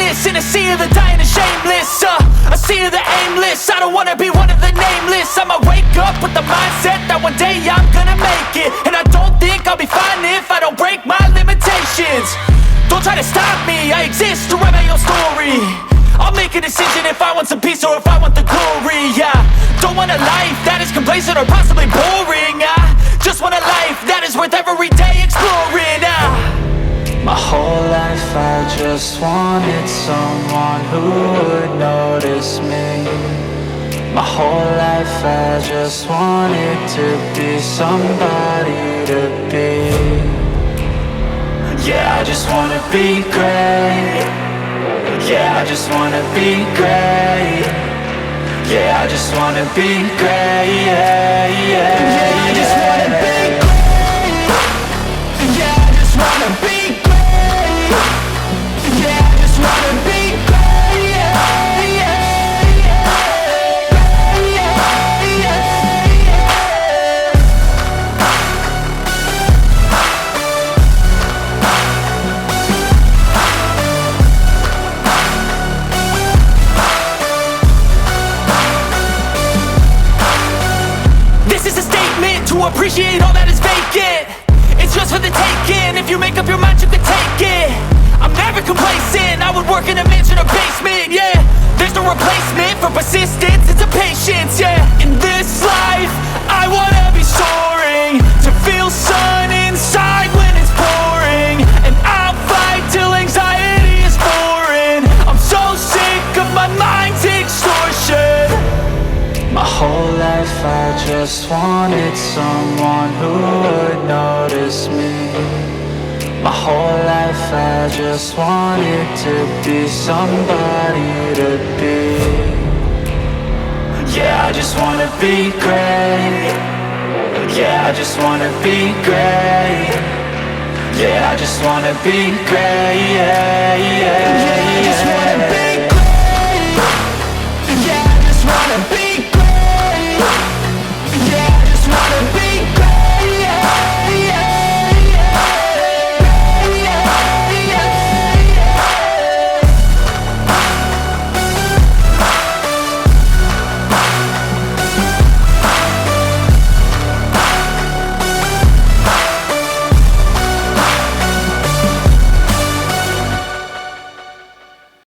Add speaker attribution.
Speaker 1: aimless in a sea of the dying and shameless, a sea of the aimless. I don't wanna be one of the nameless. I'ma wake up with the mindset that one day I'm gonna make it. And I don't think I'll be fine if I don't break my limitations. Don't try to stop me, I exist to write my own story. I'll make a decision if I want some peace or if I want the glory. Yeah, don't want a life that is complacent or possibly boring. I just want a life that is worth every day exploring.
Speaker 2: My whole life I just wanted someone who would notice me. My whole life I just wanted to be somebody to be. Yeah, I just wanna be great. Yeah, I just wanna be great. Yeah, I just wanna be great. Yeah, yeah, yeah, I just wanna be great. Yeah, I just wanna be great. Yeah, I just wanna be great. Yeah, yeah, yeah, yeah, yeah, yeah.
Speaker 1: This is a statement to appreciate all that is vacant. It's just for the taking. If you make up your mind, you can take it. I'm never complacent. I would work in a mansion or basement. Yeah, there's no replacement for persistence. It's a patience. Yeah, in this life, I wanna be soaring, to feel sun inside when it's pouring. And I'll fight till anxiety is foreign. I'm so sick of my mind's extortion.
Speaker 2: My whole life I just wanted someone who would notice me. My whole life I just wanted to be somebody to be. Yeah, I just wanna be great. Yeah, I just wanna be great. Yeah, I just wanna be great. Yeah, yeah, yeah.